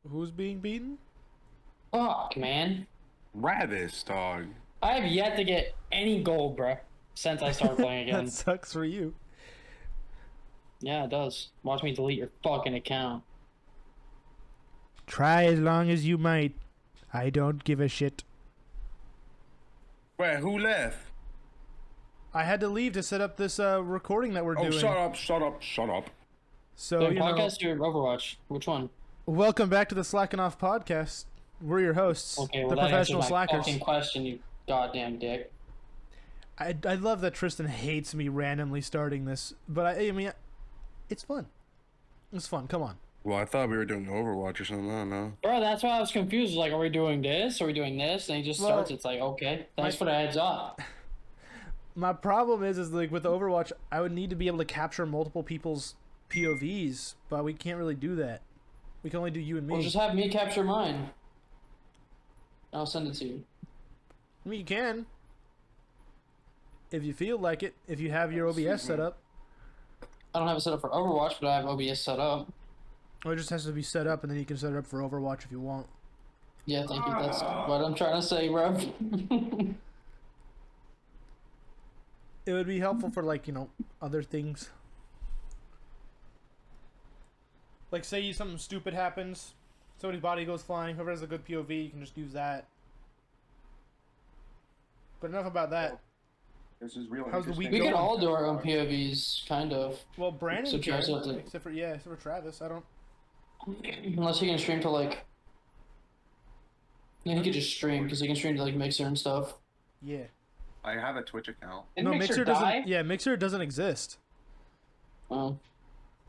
Who's being beaten? Fuck, man. Ravis, dog. I have yet to get any gold, bruh, since I started playing again. That sucks for you. Yeah, it does. Watch me delete your fucking account. Try as long as you might. I don't give a shit. Wait, who left? I had to leave to set up this recording that we're doing. Shut up. So, Doing you know, podcast or Overwatch? Which one? welcome back to the Slackin' Off podcast. We're your hosts, Okay, well the that answers professional my slackers. fucking question, you goddamn dick. I love that Tristan hates me randomly starting this, but I mean, it's fun. It's fun. Come on. Well, I thought we were doing Overwatch or something. I don't know. Bro, that's why I was confused. Like, are we doing this? Are we doing this? And he just starts. It's like, okay, thanks for the heads up. My problem is like with Overwatch, I would need to be able to capture multiple people's POVs, but we can't really do that. We can only do you and me. Well, just have me capture mine. I'll send it to you. I mean, you can. If you feel like it, if you have your OBS set up. I don't have it set up for Overwatch, but I have OBS set up. Or it just has to be set up, and then you can set it up for Overwatch if you want. Yeah, thank you. That's what I'm trying to say, bro. It would be helpful for, like, you know, other things. Like, say something stupid happens, somebody's body goes flying, whoever has a good POV, you can just use that. But enough about that. This is real. How's the week We going? can all do our own POVs, kind of. Well, Brandon So can, Travis will have to- except for Travis. I don't. Unless he can stream to, like... No, he could just stream, because he can stream to, like, Mixer and stuff. Yeah. I have a Twitch account. Didn't No, Mixer doesn't. die? Yeah, Mixer doesn't exist. Oh.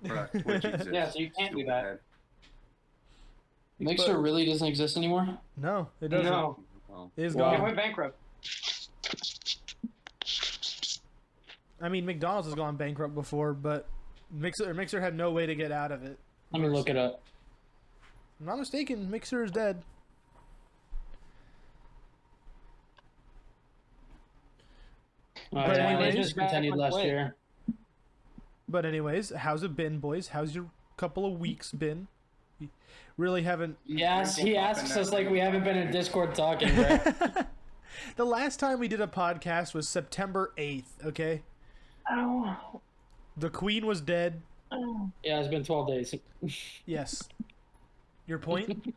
But Twitch exists. Yeah, so you can't do that. Stupid Mixer really doesn't exist anymore? No, it doesn't. No, head. It is Wow. it gone. went bankrupt. I mean, McDonald's has gone bankrupt before, but Mixer had no way to get out of it. Let me look it up. If I'm not mistaken, Mixer is dead. But Yeah, anyways- they just continued last year. But anyways, how's it been, boys? How's your couple of weeks been? You really haven't. Yes, he asks us like we haven't been in Discord talking, bro. The last time we did a podcast was September 8th. Okay, Oh. the Queen was dead. Yeah, it's been 12 days. Yes. Your point?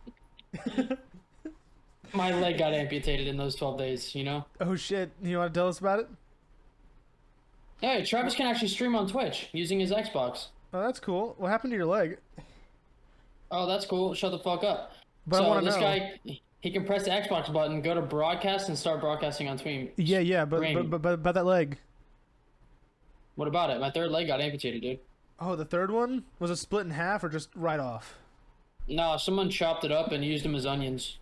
My leg got amputated in those 12 days, you know? Oh shit! You want to tell us about it? Hey, Travis can actually stream on Twitch using his Xbox. Oh, that's cool. What happened to your leg? Oh, that's cool. Shut the fuck up. But I so want to this know. guy, he can press the Xbox button, go to broadcast, and start broadcasting on Twitch. Yeah, but Stream. but that leg. What about it? My third leg got amputated, dude. Oh, the third one was it split in half or just right off? No, someone chopped it up and used them as onions.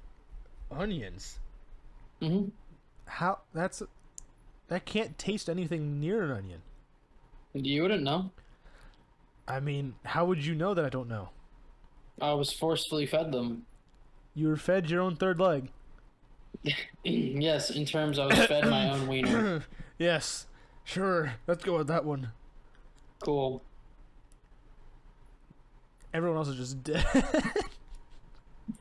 Onions. Mm-hmm. How? That can't taste anything near an onion. You wouldn't know. I mean, how would you know that I don't know? I was forcefully fed them. You were fed your own third leg. Yes, in terms I was fed my own wiener. Yes, sure. Let's go with that one. Cool. Everyone else is just dead.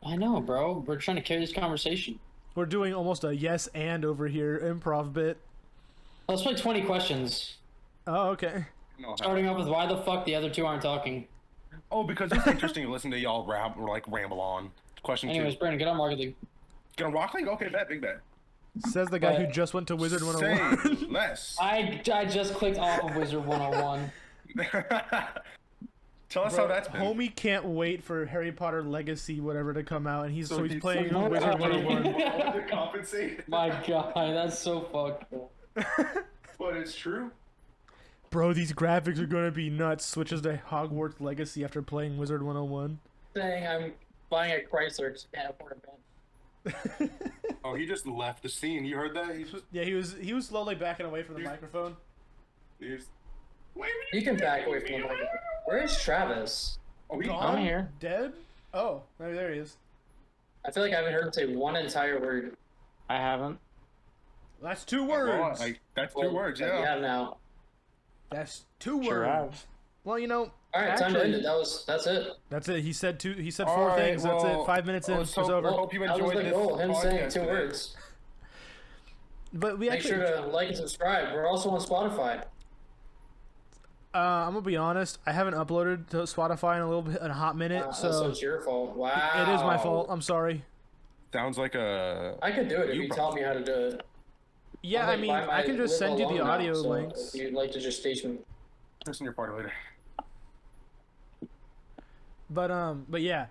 I know, bro. We're trying to carry this conversation. We're doing almost a yes and over here improv bit. Let's play 20 questions. Oh, okay. Starting off with why the fuck the other two aren't talking. Oh, because it's interesting to listen to y'all ramble on. Question Anyways, two. Brandon, get on Rocket League. Get on Rock League? Okay, big bet. Says the guy who But- just went to Wizard 101. Say less. I just clicked off of Wizard 101. Tell us how that's been. Homie can't wait for Harry Potter Legacy, whatever, to come out, and he's playing so- Wizard 101. to compensate. My god, that's so fucked up. But it's true. Bro, these graphics are gonna be nuts. Switches to Hogwarts Legacy after playing Wizard 101. Saying I'm buying a Chrysler because I can't afford a bed. Oh, he just left the scene. You heard that? Yeah, he was slowly backing away from the microphone. He's You can back away from the microphone. Where is Travis? Oh, he Gone? I'm here. Dead? Oh, maybe there he is. I feel like I haven't heard him say one entire word. I haven't. That's 2 words. That's 2 words, yeah. Yeah, now. That's 2 Sure words. have. Well, you know. All right, time to end actually, it. That's it. That's it. He said two. He said All four right, things. That's well, it. 5 minutes in. let's It's over. hope you That was enjoyed the this goal. Him saying podcast 2 today. words. But we Make actually. sure to like and subscribe. We're also on Spotify. I'm gonna be honest. I haven't uploaded to Spotify in a hot minute, So so it's your fault. Wow. it is my fault. I'm sorry. Sounds like a. I could do it if you taught me how to do it. Yeah, I'm, I like, mean, by my I can just live send you the alone now, audio so links. If you'd like to just station. Listen to your party later. But yeah,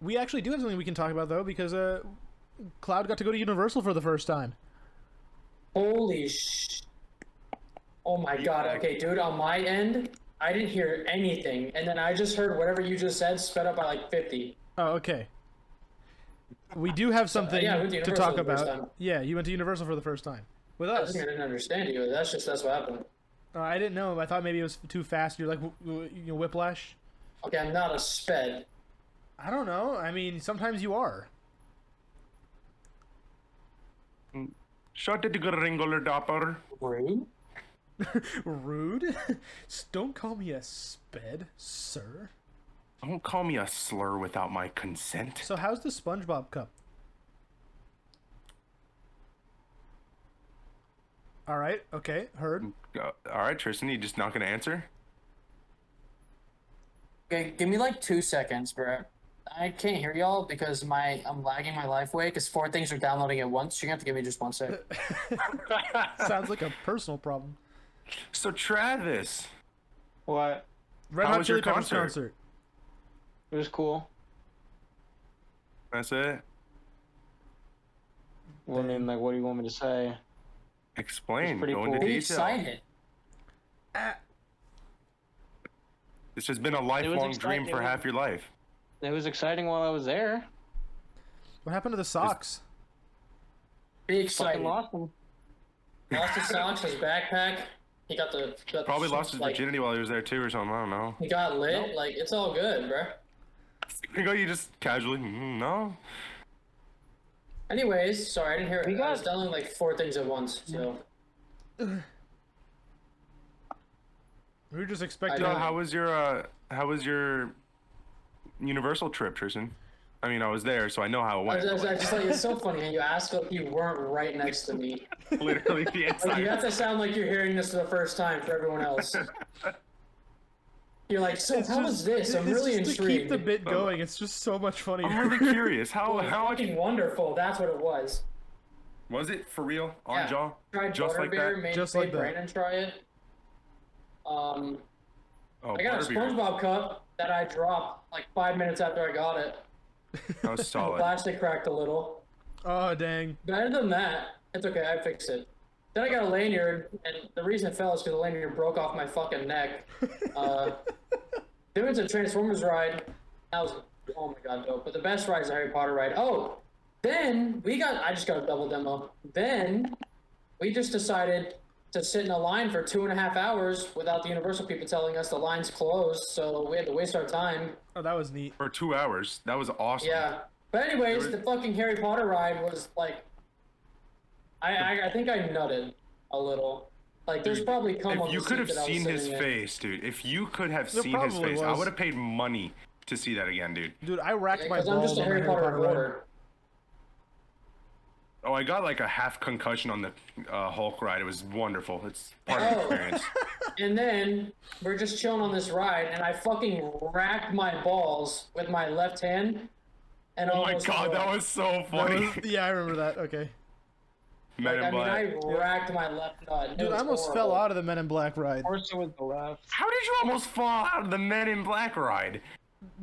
we actually do have something we can talk about though, because Cloud got to go to Universal for the first time. Holy sh! Oh my god. Okay, dude. On my end, I didn't hear anything, and then I just heard whatever you just said sped up by like 50. Oh, okay. We do have something yeah, I went to to Universal talk the first about. time. Yeah, you went to Universal for the first time with I us. didn't understand you. That's what happened. I didn't know. I thought maybe it was too fast. You're like, whiplash. Okay, I'm not a sped. I don't know. I mean, sometimes you are. Shut it, Gringoler Dopper. Rude. Rude. Don't call me a sped, sir. Don't call me a slur without my consent. So how's the SpongeBob cup? All right. Okay. Heard. All right, Tristan, you just not gonna answer? Okay, give me like 2 seconds, bro. I can't hear y'all because I'm lagging my life way because 4 things are downloading at once. You're gonna have to give me just 1 sec. Sounds like a personal problem. So Travis, What? Red How Hot was your Chili Peppers concert? concert. It was cool. that's it. Well, I mean, like, what do you want me to say? Explain. pretty Go into cool. Be detail. excited. This has been a lifelong dream exciting. for half your life. It was exciting while I was there. What happened to the socks? Be Fucking excited. lost them. Lost his socks, his backpack. He got the Probably lost his like, virginity while he was there too, or something. I don't know. He got lit. Like it's all good, bro. You go, you just casually. No. Anyways, sorry, I didn't hear. We I was got- downloading like 4 things at once. So We were just expecting. I So know. how was your Universal trip, Tristan? I mean, I was there, so I know how it I went. just like it's so funny. And you ask if you weren't right next to me. Literally the Like you inside. have to sound like you're hearing this for the first time for everyone else. You're like, so how was this? I'm It's really just to keep intrigued. the bit going. It's just so much funnier. I'm really curious. How It was how fucking wonderful. That's what it was. was it for real on Yeah. jaw? Tried Just like butterbeer. that? Made, Just made like that. Brandon try it. Oh, I got a butterbeer. SpongeBob cup that I dropped like 5 minutes after I got it. That was The solid. plastic cracked a little. Oh dang! But other than that, it's okay. I fixed it. Then I got a lanyard, and the reason it fell is because the lanyard broke off my fucking neck. Then it's a Transformers ride. That was, oh my god, dope. But the best ride is a Harry Potter ride. Oh, then I just got a double demo. Then we just decided to sit in a line for 2.5 hours without the Universal people telling us the line's closed, so we had to waste our time. Oh, that was neat. For 2 hours. That was awesome. Yeah. But anyways, There the was- fucking Harry Potter ride was like, I think I nutted a little. Like, there's probably cum on If the you could seat have that I was seen his sitting in. face, dude. If you could have There seen his probably face, I was. would have paid money to see that again, dude. Dude, I racked my Because I'm balls just a on the Harry Potter ride. reporter. Oh, I got like a half concussion on the Hulk ride. It was wonderful. It's part of the Oh. experience. And then we're just chilling on this ride, and I fucking racked my balls with my left hand. And Oh my almost god, that broke. was so That funny. was- yeah, I remember that. Okay. Men in I mean, I Black. racked my left nut. Dude, I almost fell out of the Men in Black ride Of course, it was the left. How did you almost fall out of the Men in Black ride?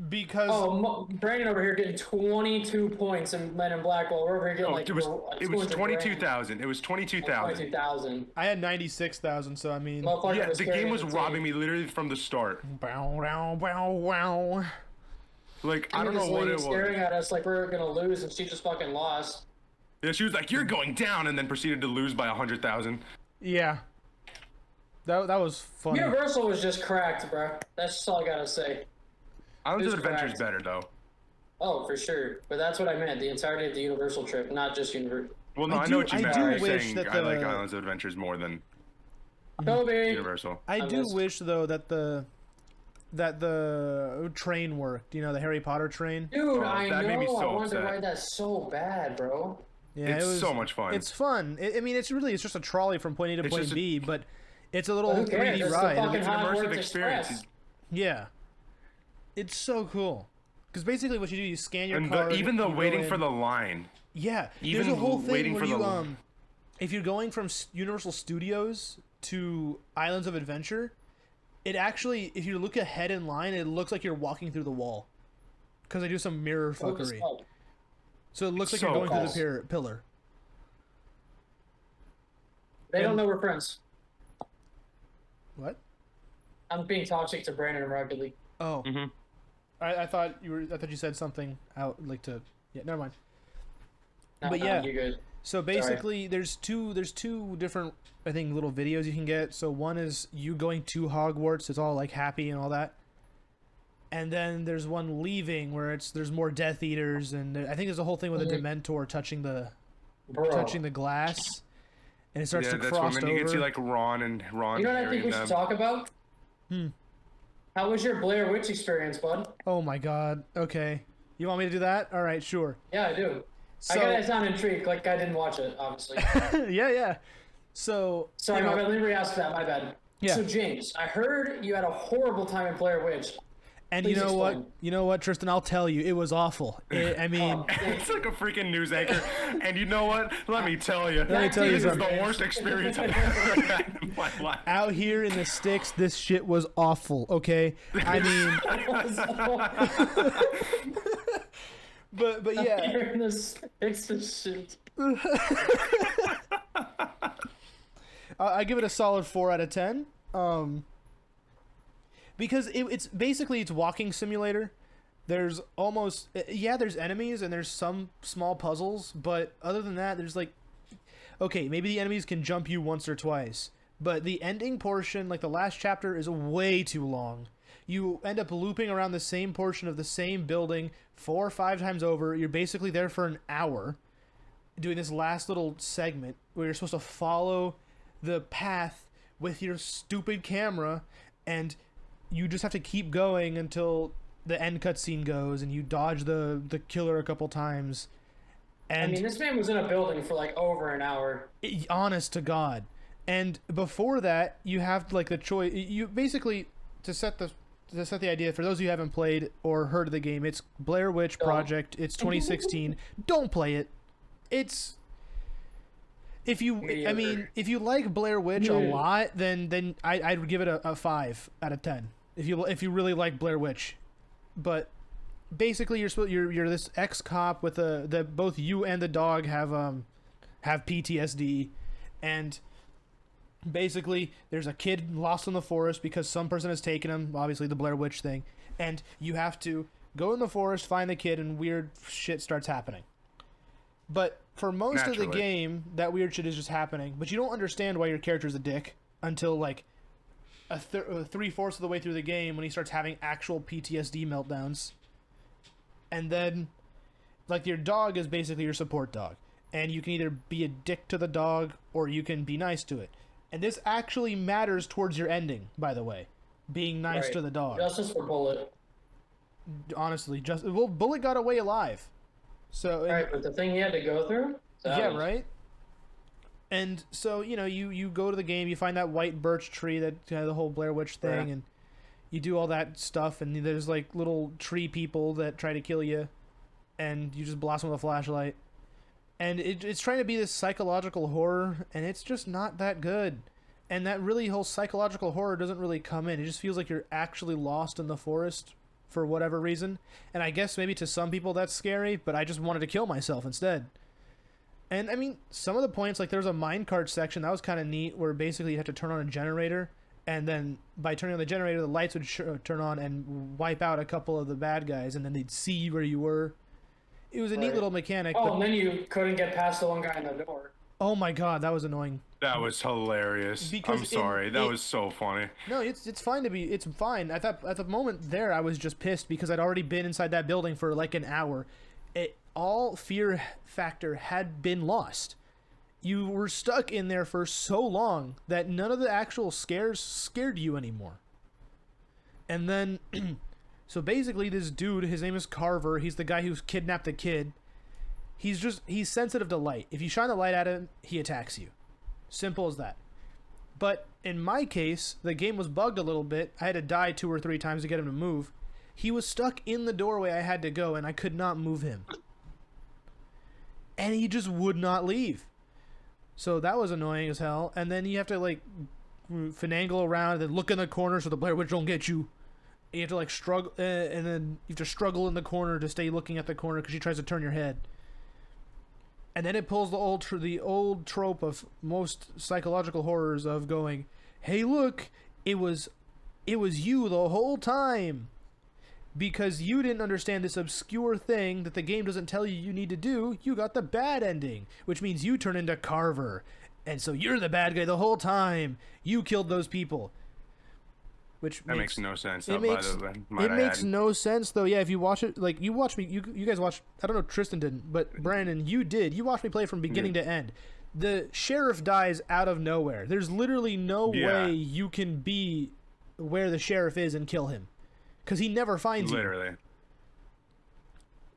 because Oh, Brandon over here getting 22 points in Men in Black, while we're over here getting Oh, like it was 200 grand. 22,000. It was 22,000. 22,000. I had 96,000. So I mean, Motherfucker Yeah, was the carrying game was the robbing team. me literally from the start. bow, bow, bow, wow. Like, I And don't this know what lady it staring was. at us like we were gonna lose, and she just fucking lost. Yeah, she was like, "You're going down," and then proceeded to lose by 100,000. Yeah. That was funny. Universal was just cracked, bro. That's just all I gotta say. Islands Who's of Adventure is cracked? better though. Oh, for sure. But that's what I meant. The entirety of the Universal trip, not just Universal. Well, no, I I, do- know what you I meant. do You're wish saying that I like the- Islands of Adventures more than Kobe. Universal. I I do missed- wish though that the that the train worked. You know, the Harry Potter train. Dude, Oh, I that made me know. I so wanted to upset. ride that so bad, bro. Yeah, It's it was so much fun. It's fun. I mean, it's just a trolley from point A to It's point just a- B, but it's a little Who cares? 3D It's the ride. fucking It's an immersive Hogwarts experience. Express. Yeah, it's so cool. Because basically, what you do, you scan your And card. even the you go waiting in. for the line. Yeah, Even there's a whole thing waiting where for you the- if you're going from Universal Studios to Islands of Adventure, it actually, if you look ahead in line, it looks like you're walking through the wall, because they do some mirror fuckery. So it looks like you're So going through cool. the pillar. They don't And- know we're friends. What? I'm being toxic to Brandon in Rocket League. Oh, hmm I thought you were. I thought you said something out like to. Yeah, never mind. No, But no, yeah. you're good. So basically, there's two different, I think, little videos you can get. So one is you going to Hogwarts. It's all like happy and all that. And then there's one leaving where there's more Death Eaters, and I think there's a whole thing with a Dementor touching the Bro. glass, and it starts Yeah, to that's cross when over. you can see like Ron and You know what I Harry think we and should them. talk about? Hmm. How was your Blair Witch experience, bud? Oh my God. Okay, you want me to do that? All right, sure. Yeah, I do. So I gotta sound intrigued, like I didn't watch it, obviously. yeah. So Sorry, you know, my bad. Let me re-ask that. My bad. Yeah. So James, I heard you had a horrible time in Blair Witch. and please you know explain. what? You know what, Tristan? I'll tell you, it was awful. I mean. Oh, It's like a freaking news anchor. And you know what? Let me tell you. Let me tell you This is something. the worst experience I've ever had in my life. Out here in the sticks, this shit was awful, okay? I mean, but yeah. You're in this. It's the shit. I give it a solid 4 out of 10. Because it's basically it's walking simulator. There's almost there's enemies and there's some small puzzles, but other than that, there's like okay, maybe the enemies can jump you once or twice, but the ending portion, like the last chapter, is way too long. You end up looping around the same portion of the same building 4 or 5 times over. You're basically there for an hour doing this last little segment where you're supposed to follow the path with your stupid camera, and you just have to keep going until the end cutscene goes and you dodge the killer a couple times. And I mean, this man was in a building for like over an hour. honest to God. And before that, you have like the choice. You basically to set the idea for those of you who haven't played or heard of the game. It's Blair Witch Project. It's 2016. Don't play it. It's if you I mean Mediocre. if you like Blair Witch a Yeah. lot, then I'd give it a 5 out of 10. If you really like Blair Witch, but basically you're this ex-cop with that both you and the dog have PTSD, and basically there's a kid lost in the forest because some person has taken him, obviously the Blair Witch thing, and you have to go in the forest, find the kid, and weird shit starts happening. But for most of the Naturally. game, that weird shit is just happening, but you don't understand why your character's a dick until like a 3/4 of the way through the game when he starts having actual PTSD meltdowns. And then like your dog is basically your support dog, and you can either be a dick to the dog or you can be nice to it. And this actually matters towards your ending, by the way, being nice Right. to the dog. Justice for Bullet. Honestly, Bullet got away alive. So and- Right, but the thing he had to go through? That yeah, was- right. And so you go to the game, you find that white birch tree, that the whole Blair Witch thing, Yeah. and you do all that stuff. And there's like little tree people that try to kill you, and you just blast them with a flashlight. And it's trying to be this psychological horror, and it's just not that good. And that really whole psychological horror doesn't really come in. It just feels like you're actually lost in the forest for whatever reason. And I guess maybe to some people that's scary, but I just wanted to kill myself instead. And I mean, some of the points, like there's a minecart section that was kind of neat, where basically you have to turn on a generator, and then by turning on the generator, the lights would turn on and wipe out a couple of the bad guys, and then they'd see where you were. It was a neat Right. little mechanic. Oh, But, and then you couldn't get past the one guy in the door. oh my God, that was annoying. That was hilarious. Because I'm sorry. That it- was so funny. No, it's fine to be. It's fine. At the moment there, I was just pissed because I'd already been inside that building for like an hour. All fear factor had been lost. You were stuck in there for so long that none of the actual scares scared you anymore. And then, so basically this dude, his name is Carver. He's the guy who's kidnapped the kid. He's sensitive to light. If you shine the light at him, he attacks you. Simple as that. But in my case, the game was bugged a little bit. I had to die 2 or 3 times to get him to move. He was stuck in the doorway I had to go, and I could not move him. And he just would not leave. So that was annoying as hell. And then you have to, like, finagle around and then look in the corner so the Blair Witch don't get you. You have to, like, struggle, and then you have to struggle in the corner to stay looking at the corner because she tries to turn your head. And then it pulls the old trope of most psychological horrors of going, hey, look, it was you the whole time. Because you didn't understand this obscure thing that the game doesn't tell you need to do, you got the bad ending, which means you turn into Carver. And so you're the bad guy the whole time. You killed those people. Which makes no sense. It makes no sense, though. Yeah, if you watch it, like, you watch me, you guys watched, I don't know, Tristan didn't, but Brandon, you did. You watched me play from beginning to end. The sheriff dies out of nowhere. There's literally no way you can be where the sheriff is and kill him. Because he never finds you. Literally.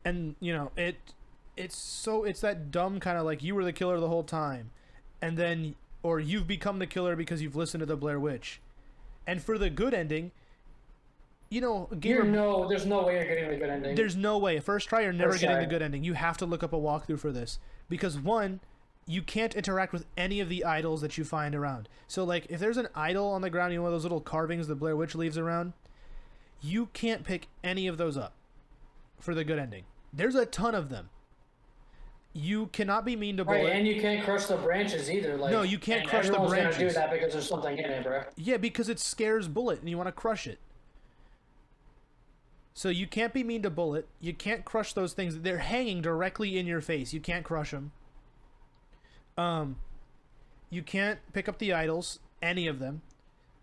And, you know, it's that dumb kind of like, you were the killer the whole time. And then, or you've become the killer because you've listened to the Blair Witch. And for the good ending, you know, there's no way you're getting the good ending. There's no way. First try, you're never getting the good ending. You have to look up a walkthrough for this. Because, one, you can't interact with any of the idols that you find around. So, like, if there's an idol on the ground, you know, one of those little carvings the Blair Witch leaves around, you can't pick any of those up for the good ending. There's a ton of them. You cannot be mean to Bullet. Right, and you can't crush the branches either. Like, no, you can't crush the branches. Everyone's gonna do that because there's something in it, bro. Yeah, because it scares Bullet and you want to crush it. So you can't be mean to Bullet. You can't crush those things. They're hanging directly in your face. You can't crush them. You can't pick up the idols, any of them.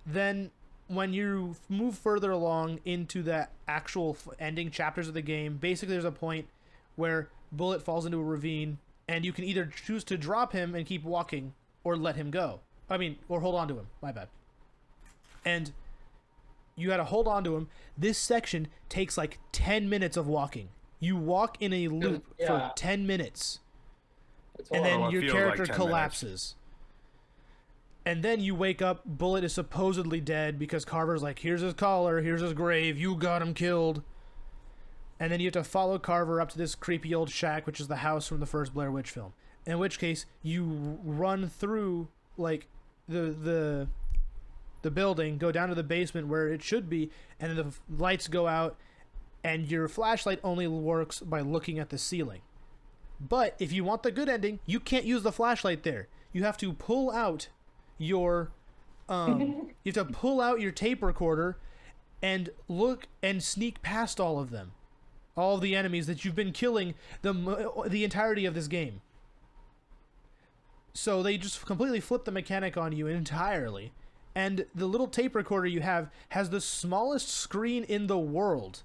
Then when you move further along into the actual ending chapters of the game, basically there's a point where Bullet falls into a ravine, and you can either choose to drop him and keep walking, or let him go. Or hold on to him. My bad. And you gotta hold on to him. This section takes like 10 minutes of walking. You walk in a loop for 10 minutes. And then your character collapses. And then you wake up, Bullet is supposedly dead because Carver's like, here's his collar, here's his grave, you got him killed. And then you have to follow Carver up to this creepy old shack, which is the house from the first Blair Witch film. In which case, you run through, like, the building, go down to the basement where it should be, and then the lights go out, and your flashlight only works by looking at the ceiling. But if you want the good ending, you can't use the flashlight there. You have to pull out your tape recorder and look and sneak past all of them. All of the enemies that you've been killing the entirety of this game. So they just completely flip the mechanic on you entirely. And the little tape recorder you have has the smallest screen in the world.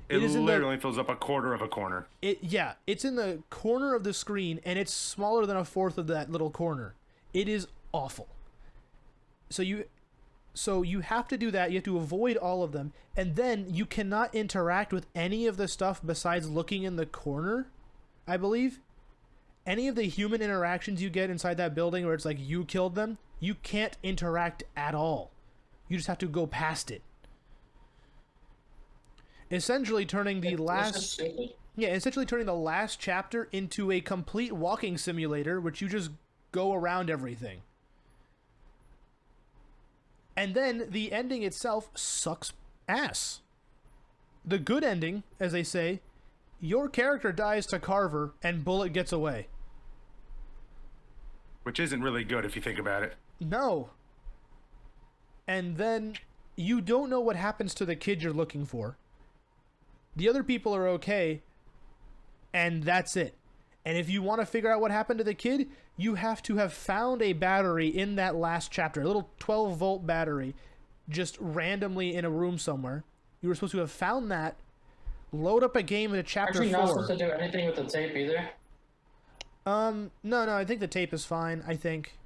It literally fills up a quarter of a corner. It's in the corner of the screen, and it's smaller than a fourth of that little corner. It is awful. So you have to do that. You have to avoid all of them, and then you cannot interact with any of the stuff besides looking in the corner, I believe. Any of the human interactions you get inside that building where it's like you killed them, you can't interact at all. You just have to go past it. Essentially turning the last chapter into a complete walking simulator, which you just go around everything. And then the ending itself sucks ass. The good ending, as they say, your character dies to Carver and Bullet gets away. Which isn't really good if you think about it. No. And then you don't know what happens to the kid you're looking for. The other people are okay, and that's it. And if you want to figure out what happened to the kid, you have to have found a battery in that last chapter, a little 12-volt battery, just randomly in a room somewhere. You were supposed to have found that, load up a game into chapter 4. Actually, not supposed to do anything with the tape either. No, I think the tape is fine, I think.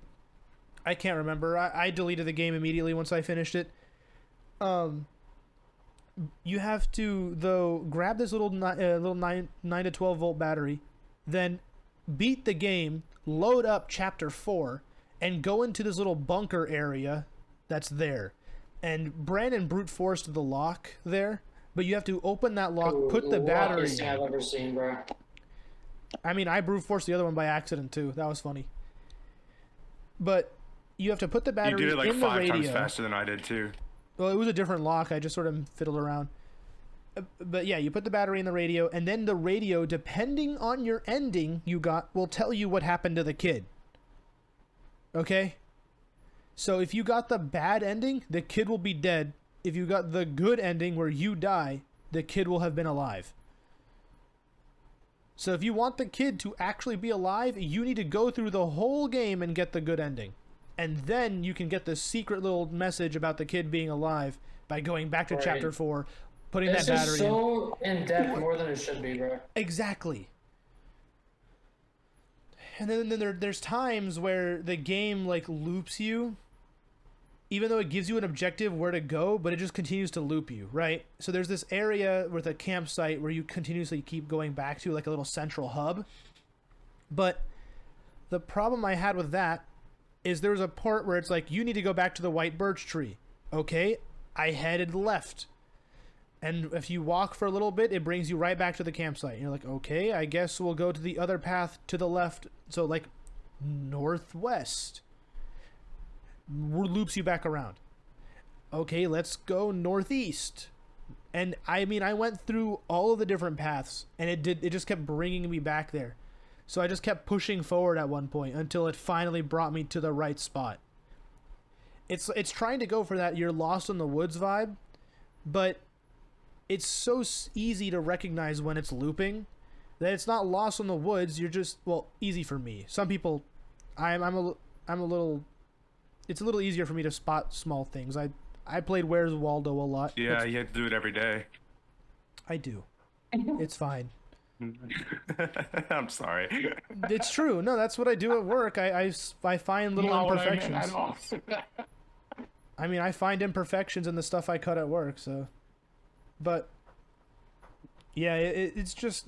I can't remember. I deleted the game immediately once I finished it. You have to though grab this little 9 to 12 volt battery, then beat the game, load up chapter 4, and go into this little bunker area that's there. And Brandon brute forced the lock there, but you have to open that lock, put the battery Luckiest thing I've ever seen, bro. I mean, I brute forced the other one by accident too. That was funny. But you have to put the battery You did it like in the 5 radio. times faster than I did too. Well, it was a different lock. I just sort of fiddled around. But yeah, you put the battery in the radio, and then the radio, depending on your ending you got, will tell you what happened to the kid. Okay? So if you got the bad ending, the kid will be dead. If you got the good ending where you die, the kid will have been alive. So if you want the kid to actually be alive, you need to go through the whole game and get the good ending. And then you can get the secret little message about the kid being alive by going back to chapter 4, putting It's that just battery so in depth more than it should be, bro. Exactly. And then there's times where the game like loops you, even though it gives you an objective where to go, but it just continues to loop you, right? So there's this area with a campsite where you continuously keep going back to, like a little central hub. But the problem I had with that is there's a part where it's like, you need to go back to the white birch tree. Okay, I headed left. And if you walk for a little bit, it brings you right back to the campsite. You're like, okay, I guess we'll go to the other path to the left. So like northwest. Loops you back around. Okay, let's go northeast. And I mean, I went through all of the different paths, and it just kept bringing me back there. So I just kept pushing forward at one point until it finally brought me to the right spot. It's trying to go for that you're lost in the woods vibe, but it's so easy to recognize when it's looping that it's not lost in the woods. You're just, well, easy for me. Some people, I'm a little. It's a little easier for me to spot small things. I played Where's Waldo a lot. Yeah, you have to do it every day. I do. It's fine. I'm sorry. It's true. No, that's what I do at work. I find little imperfections. I mean, I find imperfections in the stuff I cut at work. So, but yeah, it's just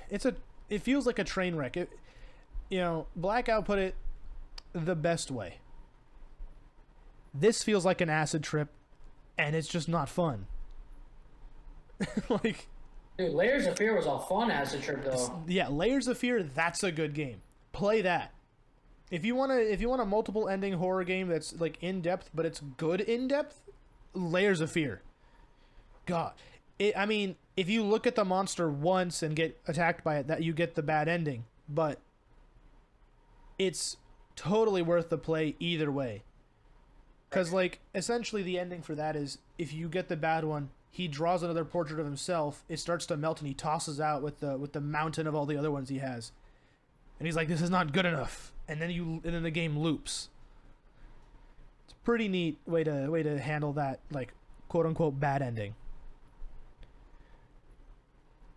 it feels like a train wreck. Blackout put it the best way. This feels like an acid trip, and it's just not fun. Like, dude, Layers of Fear was a fun acid trip though. Yeah, Layers of Fear, that's a good game. Play that. If you want a multiple ending horror game that's like in depth, but it's good in depth, Layers of Fear. God, I mean, if you look at the monster once and get attacked by it, that you get the bad ending, but it's totally worth the play either way. Because, like, essentially the ending for that is, if you get the bad one, he draws another portrait of himself, it starts to melt, and he tosses out with the mountain of all the other ones he has. And he's like, this is not good enough. And then the game loops. It's a pretty neat way to handle that, like, quote-unquote bad ending.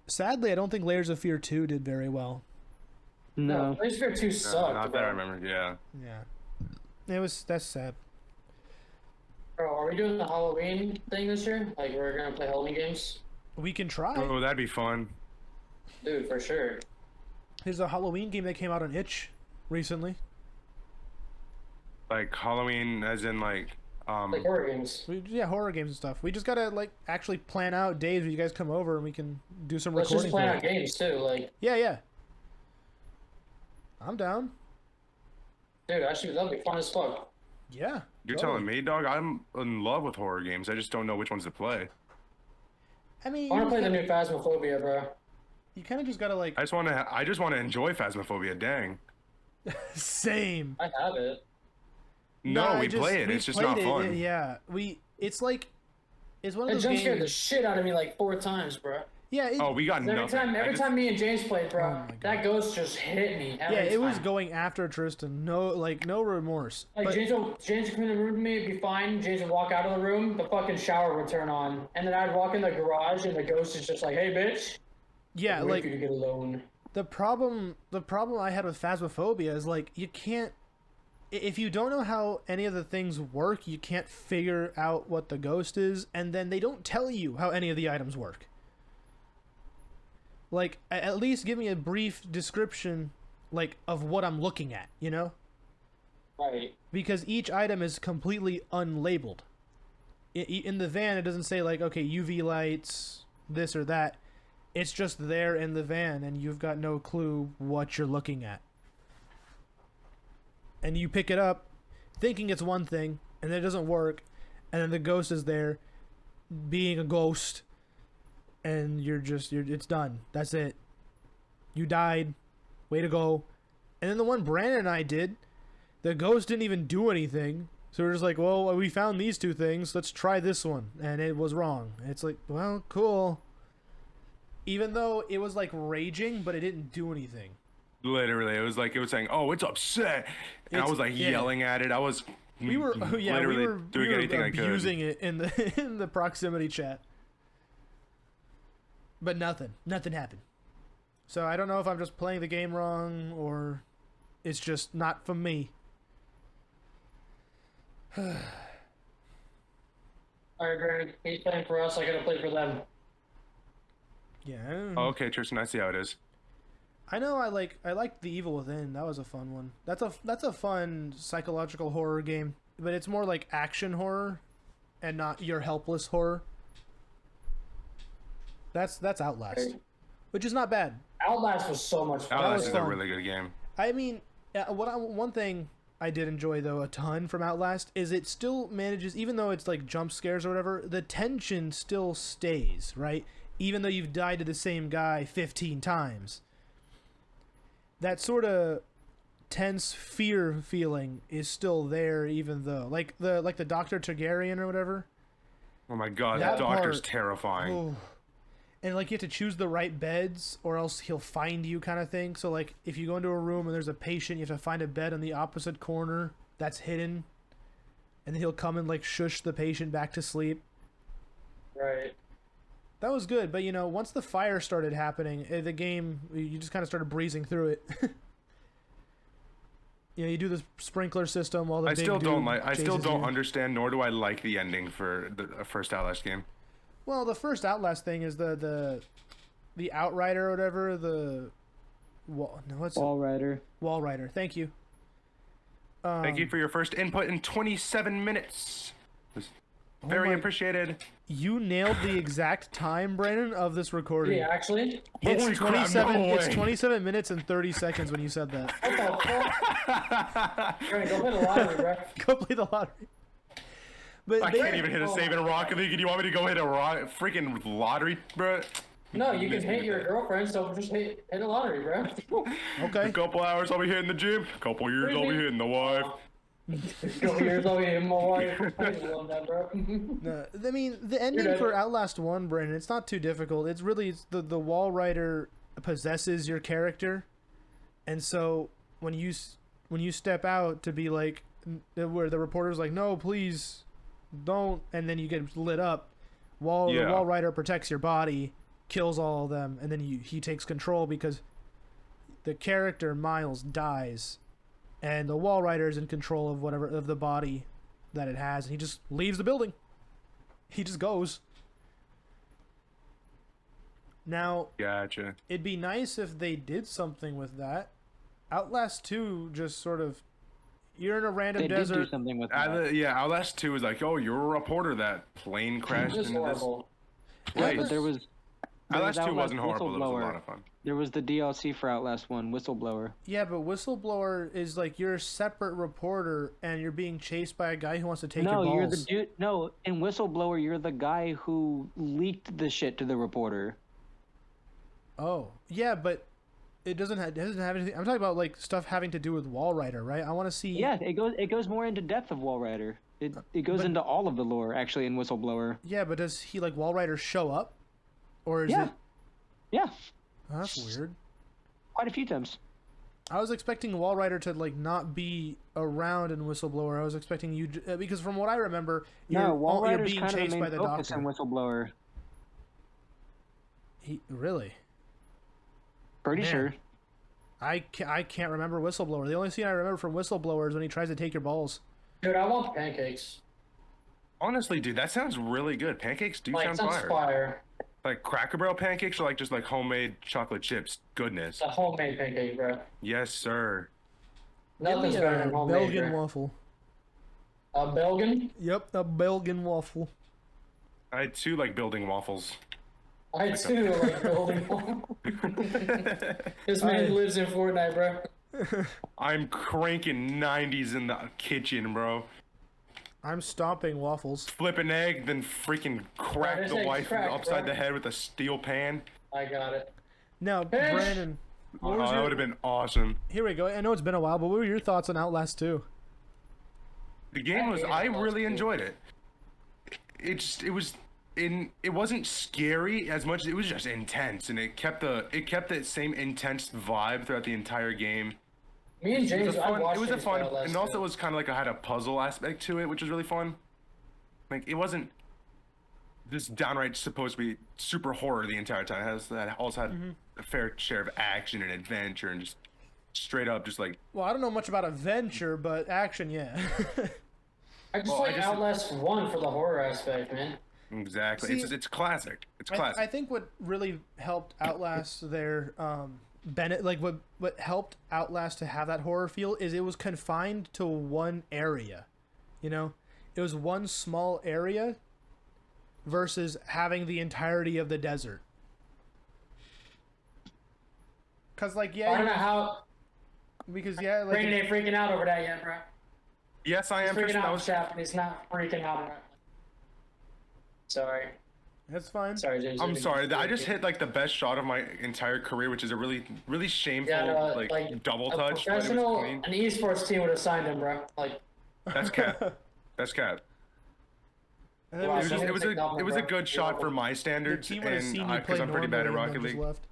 Sadly, I don't think Layers of Fear 2 did very well. No. Layers of Fear 2 sucked. Not that I remember. Yeah. Yeah. That's sad. Bro, are we doing the Halloween thing this year? Like, we're gonna play Halloween games? We can try. Oh, that'd be fun. Dude, for sure. There's a Halloween game that came out on itch recently. Like Halloween, as in like horror games. Horror games and stuff. We just gotta like actually plan out days where you guys come over and we can do some Let's recording. just plan out games too, like. Yeah. I'm down. Dude, actually, that'd be fun as fuck. Yeah. You're telling me, dog? I'm in love with horror games. I just don't know which ones to play. I mean, I want to play the new Phasmophobia, bro. You kind of just gotta like. I just want to enjoy Phasmophobia. Dang. Same. I have it. No, we play it. we It's just played not it, fun. Yeah, it's like, it's one of It those jump games. scared the shit out of me like 4 times, bro. Yeah. Oh, we got nothing. Every time me and James played, bro, Oh my God. that ghost just hit me. Every it was time. going after Tristan. No remorse. Like, But- James would come in the room with me, it'd be fine. James would walk out of the room, the fucking shower would turn on. And then I'd walk in the garage, and the ghost is just like, hey, bitch. yeah, Wait like for you to get alone. the problem I had with Phasmophobia is like you can't if you don't know how any of the things work, you can't figure out what the ghost is, and then they don't tell you how any of the items work. Like, at least give me a brief description, like, of what I'm looking at, you know? Right. Because each item is completely unlabeled. In the van, it doesn't say, like, okay, UV lights, this or that. It's just there in the van, and you've got no clue what you're looking at. And you pick it up, thinking it's one thing, and then it doesn't work, and then the ghost is there, being a ghost, and it's done. That's it. You died. Way to go. And then the one Brandon and I did, the ghost didn't even do anything. So we're just like, well, we found these two things. Let's try this one. And it was wrong. It's like, well, cool. Even though it was like raging, but it didn't do anything. Literally, it was like it was saying, "Oh, it's upset," and I was like yelling at it. I was literally doing anything I could. Abusing it in the proximity chat. But nothing happened. So I don't know if I'm just playing the game wrong or it's just not for me. Alright, Granny, he's playing for us. I gotta play for them. Yeah. Oh, okay, Tristan, I see how it is. I know I liked The Evil Within. That was a fun one. That's a fun psychological horror game, but it's more like action horror and not your helpless horror. That's Outlast, Right. which is not bad. Outlast was so much fun. Outlast is a fun. really good game. I mean, one thing I did enjoy though a ton from Outlast is it still manages, even though it's like jump scares or whatever, the tension still stays, right? Even though you've died to the same guy 15 times. That sort of tense fear feeling is still there, even though like the Dr. Targaryen or whatever. Oh my god, That that doctor's part- terrifying. Oh. And like you have to choose the right beds or else he'll find you kind of thing. So like if you go into a room and there's a patient, you have to find a bed in the opposite corner that's hidden. And then he'll come and like shush the patient back to sleep. Right. That was good, but you know, once the fire started happening, the game, you just kind of started breezing through it. You know, you do the sprinkler system while the I big still dude don't like. I still chases don't you. understand, nor do I like the ending for the first Outlast game. Well, the first Outlast thing is the Outrider or whatever, Wall Rider. Wall Rider. Thank you. Thank you for your first input in 27 minutes. It's very my- appreciated. You nailed the exact time, Brandon, of this recording. Yeah, actually. It's Holy crap, 27. no It's way. 27 minutes and 30 seconds when you said that. What the fuck? Granny, go play the lottery, bro. Go play the lottery. But I can't even hit a save in a rocket league. Do you want me to go hit a freaking lottery, bro? No, you can hit your girlfriend, so just hit a lottery, bro. Okay. A couple hours I'll be hitting the gym. A couple years I'll be hitting the wife. Go years old, and my wife. I love that, bro. No, I mean, the ending dead. for Outlast 1, Brandon, it's not too difficult. It's the Wall Rider possesses your character. And so when you step out to be like, where the reporter's like, no, please don't, and then you get lit up, the Wall Rider protects your body, kills all of them, and then he takes control because the character Miles dies. And the Wall Rider is in control of the body that it has, and he just leaves the building. He just goes. Now, Gotcha. it'd be nice if they did something with that. Outlast 2 just sort of, you're in a random They did desert. do something with that. Outlast 2 is like, oh, you're a reporter that plane crashed It's into this. horrible. Right. But there was Outlast 2 Outlast wasn't horrible. It was a Whistleblower. lot of fun. There was the DLC for Outlast 1, Whistleblower. Yeah, but Whistleblower is like you're a separate reporter, and you're being chased by a guy who wants to take your No, balls. you're the dude. No, in Whistleblower, you're the guy who leaked the shit to the reporter. Oh, yeah, but it doesn't have anything. I'm talking about like stuff having to do with Wall Rider, right? I want to see. Yeah, it goes more into depth of Wall Rider. It goes But- into all of the lore actually in Whistleblower. Yeah, but does he like Wall Rider show up, or is Yeah. it? Yeah, Oh, that's weird. quite a few times. I was expecting Wall Rider to like not be around in Whistleblower. I was expecting you because from what I remember, No, Wall you're Rider's being kind of the chased main by the focus doctor. in Whistleblower. Really? Pretty Man. sure. I can't remember Whistleblower. The only scene I remember from Whistleblower is when he tries to take your balls. Dude, I want pancakes. Honestly, dude, that sounds really good. Pancakes do Like, sound sounds fire. fire. Like Cracker Barrel pancakes, or like just like homemade chocolate chips. Goodness. It's a homemade pancake, bro. Yes, sir. Nothing's Give me better a than homemade. Belgian bro. waffle. A Belgian? Yep, a Belgian waffle. I too like building waffles. I too like building one. This man lives in Fortnite, bro. I'm cranking 90s in the kitchen, bro. I'm stomping waffles. Flip an egg, then freaking crack this the egg's wife cracked, upside bro. the head with a steel pan. I got it. Now, Bitch. Brandon, Oh, what was that your... would have been awesome. Here we go. I know it's been a while, but what were your thoughts on Outlast 2? The game was, I Outlast really 2. enjoyed it. It wasn't scary as much as it was just intense, and it kept that same intense vibe throughout the entire game. Me and James, I watched It was a James fun, play Outlast and also 2. it was kind of like I had a puzzle aspect to it, which was really fun. Like it wasn't just downright supposed to be super horror the entire time. That also had a fair share of action and adventure, and just straight up just like. Well, I don't know much about adventure, but action, yeah. I just Well, like Outlast 1 for the horror aspect, man. Exactly. See, it's classic. It's classic. I think what really helped Outlast their Bennett, like what helped Outlast to have that horror feel is it was confined to one area. You know, it was one small area versus having the entirety of the desert. Cause like I don't know how because yeah, like Brandon ain't freaking out over that yet, bro. Yes, I He's am. freaking Tristan. out I in was. chat, but he's not freaking out. Sorry. that's fine. Sorry, James. I'm sorry. I just hit like the best shot of my entire career, which is a really, really shameful Yeah, like double a touch. But it was professional, clean. an esports team would have signed him, bro. Like, That's cap. That's cap. And then Wow, we It was, saw- just, it was a Double, it was a bro. good shot for Double. my the standards, team would have seen and you play because I'm pretty bad at normally Rocket and then League. just left.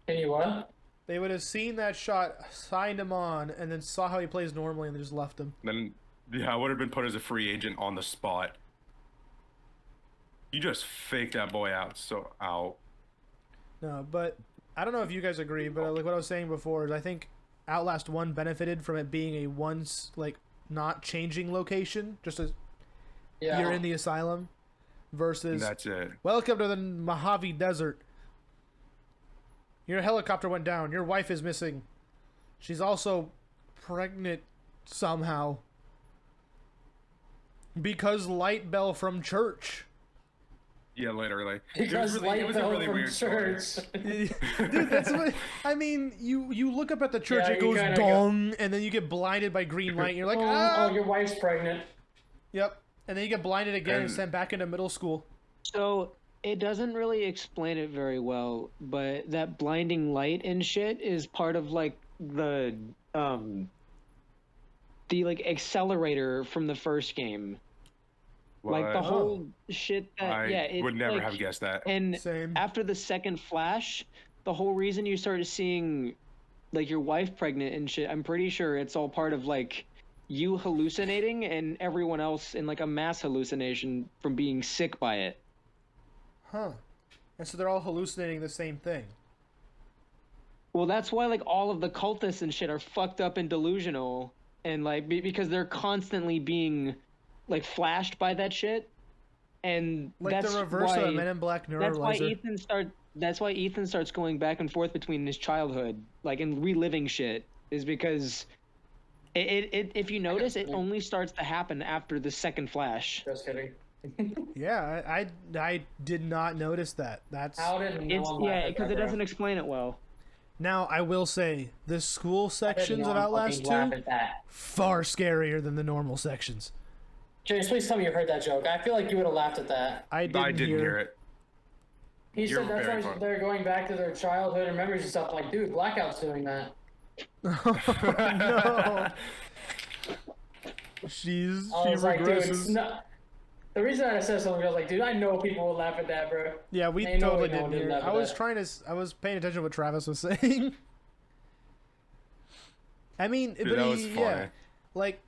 can you what? They would have seen that shot, signed him on, and then saw how he plays normally, and they just left him. Then yeah, I would have been put as a free agent on the spot. You just faked that boy out. So out. No, but I don't know if you guys agree, but like what I was saying before is I think Outlast 1 benefited from it being a once like not changing location, just as Yeah. you're in the asylum, versus That's it. welcome to the Mojave Desert. Your helicopter went down. Your wife is missing. She's also pregnant somehow. Because Light Bell from church. Yeah, literally. Because it light was a fell really from weird story. church. Dude, that's what I mean. You look up at the church, Yeah, it you goes kinda dong, and then you get blinded by green light. And you're like, ah. Oh, your wife's pregnant. Yep. And then you get blinded again and And- sent back into middle school. So it doesn't really explain it very well, but that blinding light and shit is part of like the like accelerator from the first game. Like the What? whole shit that I it's would never like- have guessed that. And Same. after the second flash, the whole reason you started seeing like your wife pregnant and shit, I'm pretty sure it's all part of like you hallucinating and everyone else in like a mass hallucination from being sick by it. Huh. And so they're all hallucinating the same thing. Well, that's why like all of the cultists and shit are fucked up and delusional, and like because they're constantly being like flashed by that shit, and Like that's the reverse why, of a Men in Black That's why neuralizer. That's why Ethan starts going back and forth between his childhood, like and reliving shit, is because it if you notice, it only starts to happen after the second flash. Just kidding. Yeah, I did not notice that. That's How did no It's one laugh at because that, it bro? doesn't explain it well. Now I will say the school How did sections no of one Outlast fucking laugh 2 at that? far scarier than the normal sections. James, please tell me you heard that joke. I feel like you would have laughed at that. I didn't, I didn't hear it. He You're said that's very why funny. they're going back to their childhood and memories and stuff. Like, dude, Blackout's doing that. No. She I was like, dude, it's regresses. not. The reason I said something, I was like, dude, I know people will laugh at that, bro. Yeah, we Ain't no totally way no one didn't did hear. laugh I at was that. trying to. I was paying attention to what Travis was saying. I mean, Dude, but that was yeah, funny. like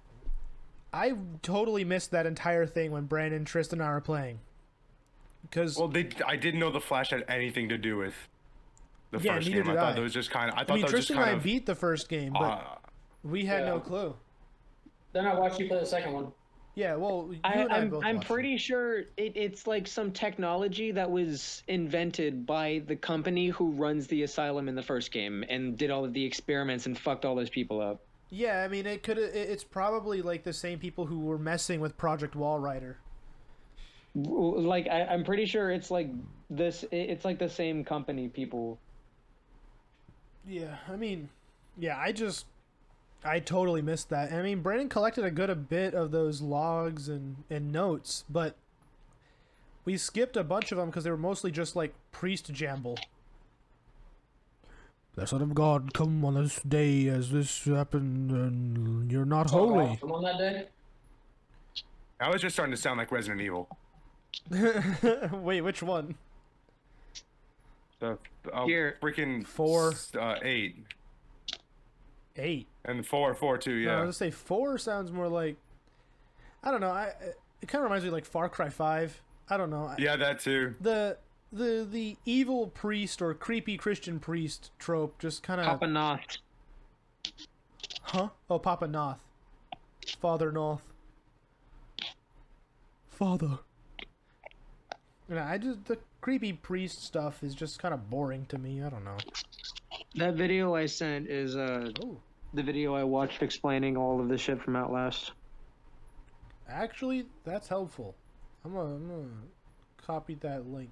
I totally missed that entire thing when Brandon, Tristan, and I were playing. Because Well, I didn't know the Flash had anything to do with the Yeah, first neither game. I did thought I. it was just kind of. I I thought mean, that was just Tristan and kind I of. beat the first game, but we had no Yeah. clue. Then I watched you play the second one. Yeah, well, you and I both I'm watched pretty it. sure it's like some technology that was invented by the company who runs the asylum in the first game and did all of the experiments and fucked all those people up. Yeah, I mean, it's probably like the same people who were messing with Project Wall Rider. Like I'm pretty sure it's like this. It's like the same company people. Yeah, I mean, yeah, I totally missed that. I mean, Brandon collected a bit of those logs and notes, but we skipped a bunch of them because they were mostly just like priest jamble. The Son of God, come on this day as this happened, and you're not holy. Come on that day. I was just starting to sound like Resident Evil. Wait, which one? The Here. freaking 4. 8 8. and 4 too. No, I Yeah. was gonna say 4 sounds more like, I don't know. It kind of reminds me of like Far Cry 5. I don't know. Yeah, that too. The evil priest or creepy Christian priest trope just kind of. Papa Noth. Huh? Oh, Papa Noth. Father Noth. Father. Yeah, the creepy priest stuff is just kind of boring to me. I don't know. That video I sent is Oh, the video I watched explaining all of the shit from Outlast. actually, that's helpful. I'm gonna copy that link.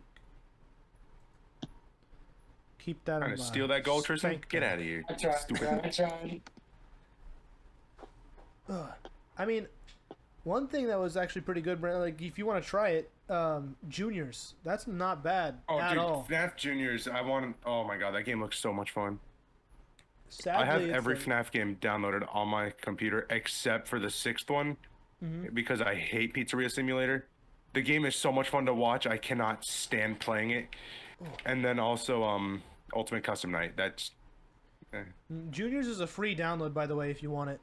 Keep that. Trying in to mind. steal that gold, Tristan? Spank Get that. out of here. I tried. Stupid. I tried. I mean, one thing that was actually pretty good, Brent, like if you want to try it, Juniors, that's not bad Oh, at dude, all. FNAF Juniors. Oh my god, that game looks so much fun. Sadly, I have it's every like- FNAF game downloaded on my computer except for the 6th one because I hate Pizzeria Simulator. The game is so much fun to watch. I cannot stand playing it. And then also Ultimate Custom Night. That's Juniors is a free download, by the way, if you want it.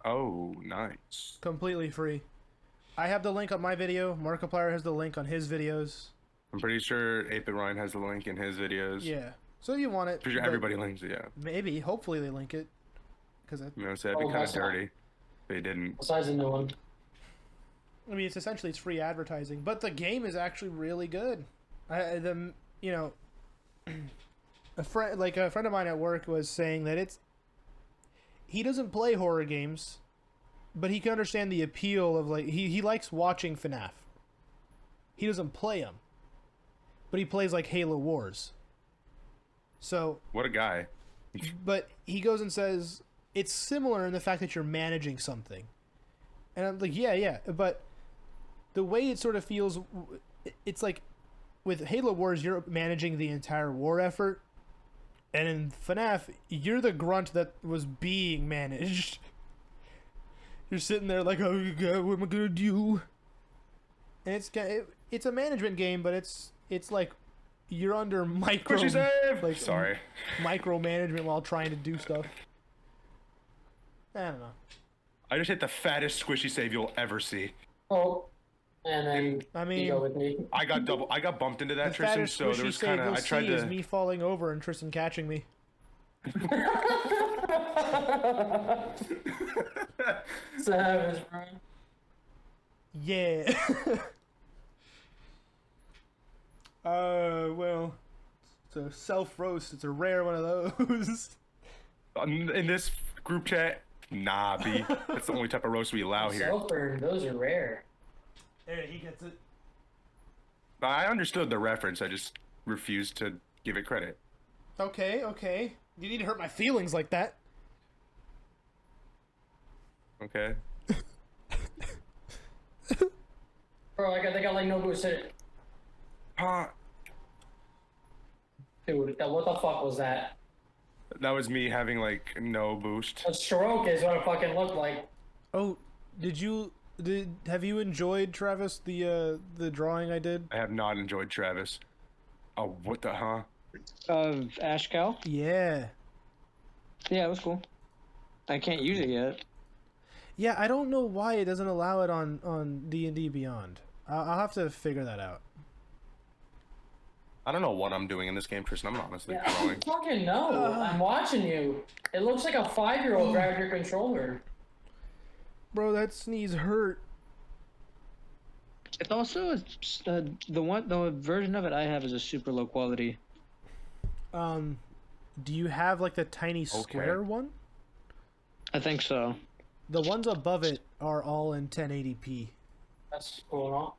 oh, nice. Completely free. I have the link on my video. Markiplier has the link on his videos. I'm pretty sure 8-Bit Ryan has the link in his videos. Yeah. So you want it. Pretty sure but everybody links it, yeah. Maybe. Hopefully they link it. Because You know, so that'd be Oh, kind of that's not- dirty if they didn't. Besides the new one. I mean, it's free advertising, but the game is actually really good. A friend of mine at work was saying that he doesn't play horror games, but he can understand the appeal of like he likes watching FNAF. He doesn't play them, but he plays like Halo Wars. So, What a guy. but he goes and says it's similar in the fact that you're managing something. And I'm like, yeah, but the way it sort of feels, it's like with Halo Wars, you're managing the entire war effort, and in FNAF, you're the grunt that was being managed. You're sitting there like, oh god, what am I gonna do? And it's a management game, but it's like you're under Pushy save! like Sorry. micromanagement while trying to do stuff. I don't know. I just hit the fattest squishy save you'll ever see. Oh. And then I mean, you go with me. I got bumped into that, The Tristan, fattest so there squishy was save kind of, you'll I tried see is to, me falling over and Tristan catching me. Savage, bro. Yeah. Well, it's a self roast. It's a rare one of those. in this group chat, nah, B. That's the only type of roast we allow here. Self-burn, those are rare. There, he gets it. I understood the reference, I just refused to give it credit. Okay. You need to hurt my feelings like that. Okay? Bro, they got like no boost in it. Dude, what the fuck was that? That was me having, like, no boost. A stroke is what it fucking looked like. Oh, have you enjoyed, Travis, the drawing I did? I have not enjoyed Travis. Oh, what the, huh? Of Ash Cow? Yeah. Yeah, it was cool. I can't use it yet. Yeah, I don't know why it doesn't allow it on D&D Beyond. I'll have to figure that out. I don't know what I'm doing in this game, Tristan. I'm honestly Yeah, I throwing. don't fucking know. I'm watching you. It looks like a 5-year-old grabbed your controller. Bro, that sneeze hurt. It's also the version of it I have is a super low quality. Do you have like the tiny square one? I think so. The ones above it are all in 1080p. That's cool and all.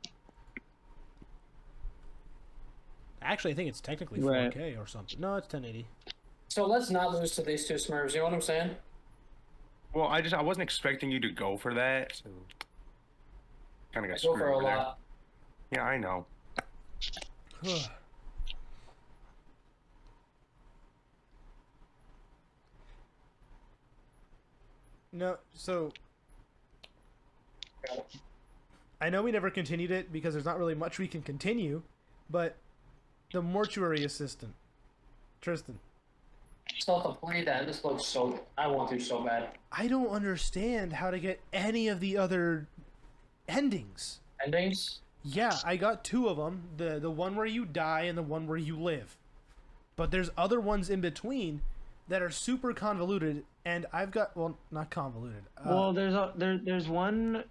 Actually, I think it's technically 4K or something. No, it's 1080. So let's not lose to these two Smurfs. You know what I'm saying? Well, I wasn't expecting you to go for that. So kind of got Go screwed for a over there. lot. Yeah, I know. No, so I know we never continued it because there's not really much we can continue, but the mortuary assistant, Tristan. Still have to play that. This looks so. I want to so bad. I don't understand how to get any of the other endings. Endings? Yeah, I got 2 of them. The one where you die and the one where you live. But there's other ones in between that are super convoluted, and I've got, well, not convoluted. Well, there's one.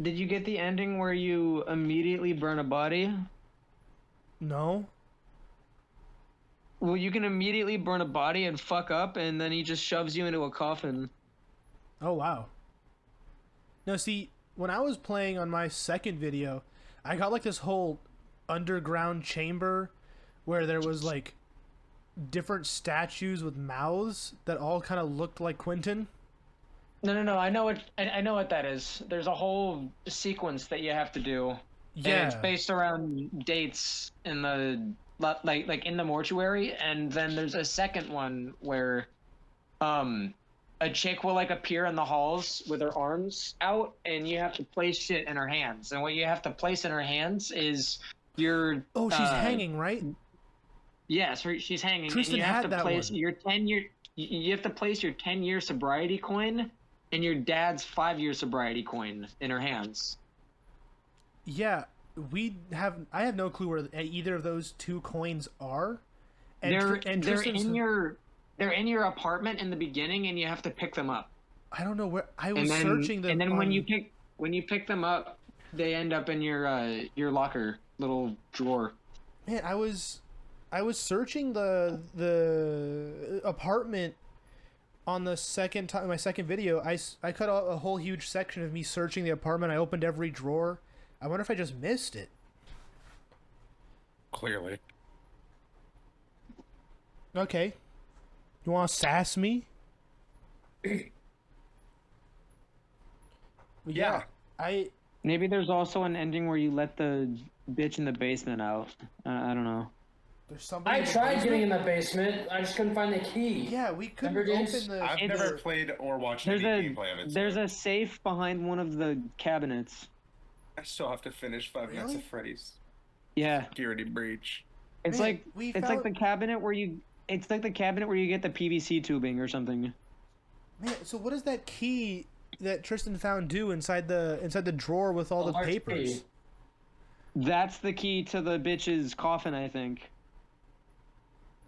Did you get the ending where you immediately burn a body? No. Well, you can immediately burn a body and fuck up, and then he just shoves you into a coffin. Oh, wow. No, see, when I was playing on my second video, I got like this whole underground chamber where there was like different statues with mouths that all kind of looked like Quentin. No. I know what that is. There's a whole sequence that you have to do. Yeah. And it's based around dates in the like in the mortuary, and then there's a second one where a chick will like appear in the halls with her arms out, and you have to place shit in her hands. And what you have to place in her hands is your Oh, she's hanging, right? Yes, she's hanging. Tristan and you have had to that place one. your 10-year. You have to place your 10-year sobriety coin and your dad's 5-year sobriety coin in her hands. Yeah, I have no clue where either of those 2 coins are. And They're in your apartment in the beginning, and you have to pick them up. I don't know where I was searching them. And then when you pick them up, they end up in your locker little drawer. Man, I was searching the apartment on the second time, my second video. I cut out a whole huge section of me searching the apartment. I opened every drawer. I wonder if I just missed it. Clearly. Okay. You want to sass me? Yeah. Maybe there's also an ending where you let the bitch in the basement out. I don't know. There's somebody. I tried getting in the basement. I just couldn't find the key. Yeah, we couldn't Remember, open James? the. I've never played or watched any gameplay of it. There's a safe behind one of the cabinets. I still have to finish Five Nights Really? at Freddy's. Yeah. Security breach. It's Man, like we it's like the cabinet where you get the PVC tubing or something. Man, so what does that key that Tristan found do inside the drawer with all the large papers? key. That's the key to the bitch's coffin, I think.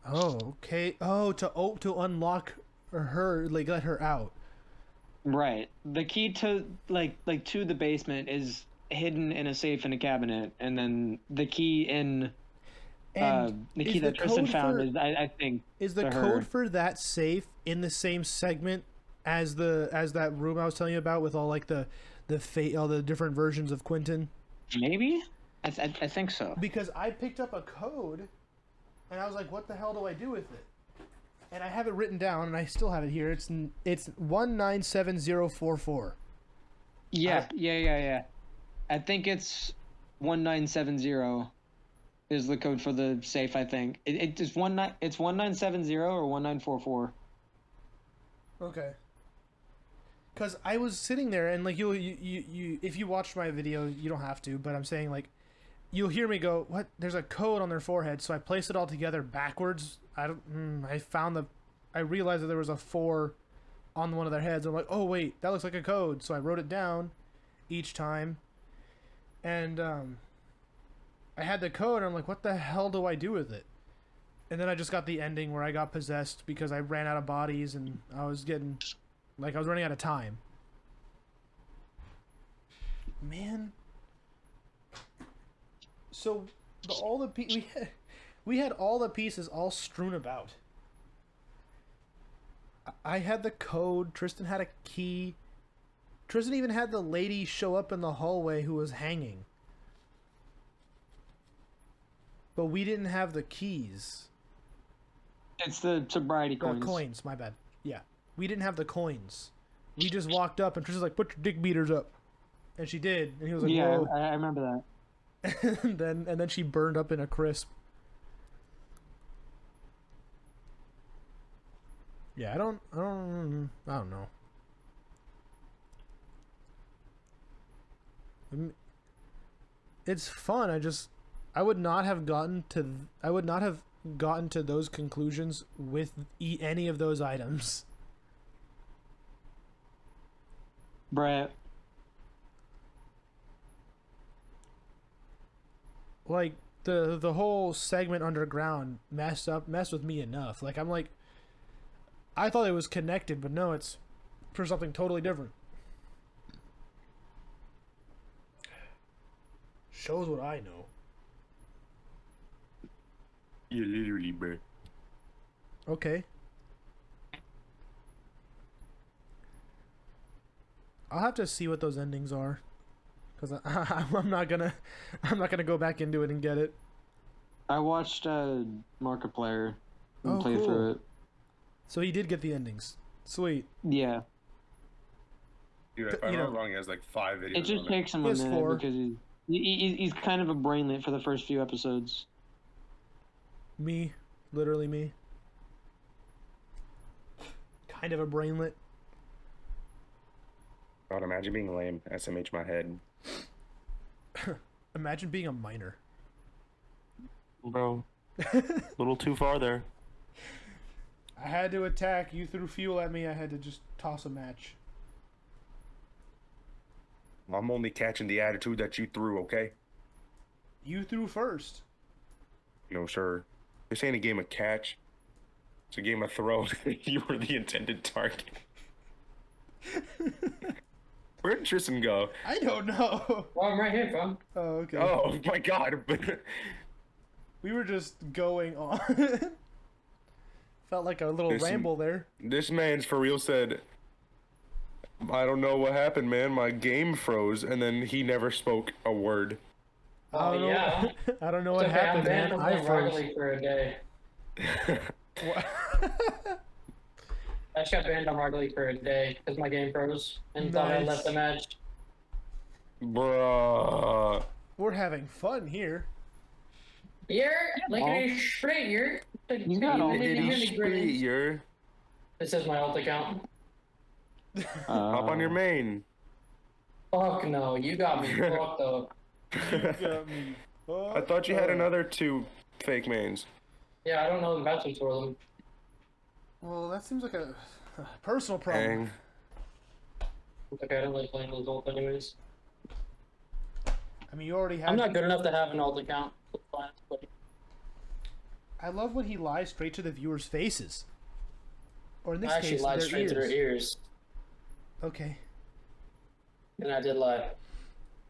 Oh, okay. Oh, to unlock her, like let her out. Right. The key to like to the basement is hidden in a safe in a cabinet, and then the key in And the is key that Tristan code found for- is I think Is the to code her. for that safe in the same segment as that room I was telling you about with all like all the different versions of Quentin? Maybe? I think so. Because I picked up a code, and I was like, "What the hell do I do with it?" And I have it written down, and I still have it here. It's 197044. Yeah. I think it's 1970 is the code for the safe, I think. It's 1970 or 1944. Okay. Because I was sitting there, and like you if you watched my video, you don't have to, but I'm saying like, you'll hear me go, "What? There's a code on their forehead." So I placed it all together backwards. I realized that there was a 4 on one of their heads. I'm like, "Oh wait, that looks like a code." So I wrote it down each time, and I had the code. And I'm like, "What the hell do I do with it?" And then I just got the ending where I got possessed because I ran out of bodies and I was getting, like, I was running out of time. Man. So, we had all the pieces all strewn about. I had the code. Tristan had a key. Tristan even had the lady show up in the hallway who was hanging. But we didn't have the keys. It's the sobriety coins. Coins, my bad. Yeah. We didn't have the coins. We just walked up and Tristan's like, put your dick beaters up. And she did. And he was like, yeah, whoa. I remember that. and then she burned up in a crisp. Yeah, I don't know. It's fun. I would not have gotten to those conclusions with any of those items. Brett. Like the whole segment underground messed with me enough. Like I'm like, I thought it was connected, but no, it's for something totally different. Shows what I know. Yeah, literally, bro. Okay. I'll have to see what those endings are, because I'm not gonna go back into it and get it. I watched Markiplier Oh, play cool. through it. So he did get the endings. Sweet. Yeah. Dude, if I'm You not know, wrong, he has like 5 videos. It just on takes him He a has minute 4. because he's kind of a brainlet for the first few episodes. Me, literally me. Kind of a brainlet. God, imagine being lame. SMH my head. Imagine being a minor. Bro, a little too far there. I had to attack. You threw fuel at me. I had to just toss a match. I'm only catching the attitude that you threw, okay? You threw first. No, sir. This ain't a game of catch. It's a game of throw. You were the intended target. Where did Tristan go? I don't know. Well, I'm right here, fam. Oh, okay. Oh my god. We were just going on. Felt like a little Listen. ramble there. This man's for real said, I don't know what happened, man. My game froze, and then he never spoke a word. I don't know. Yeah. I don't know It's what okay, happened, I'm banned man. from I playing Rocket froze. League for a day. What? I just got banned on Rocket League for a day because my game froze and thought I Nice. left the match. Bruh. We're having fun here. You're like a straight, you're. You got all You're This is my alt account. hop on your main. Fuck no, you got me fucked up. Got me. I thought you had another 2 fake mains. Yeah, I don't know the matchups for them. Well, that seems like a personal problem. Dang. It's okay, I don't like playing those alt anyways. I mean, you already have. I'm not good enough to have an alt account. It's fine, but I love when he lies straight to the viewers' faces. Or in this I actually case, lied their straight ears. to their ears. Okay. And I did lie.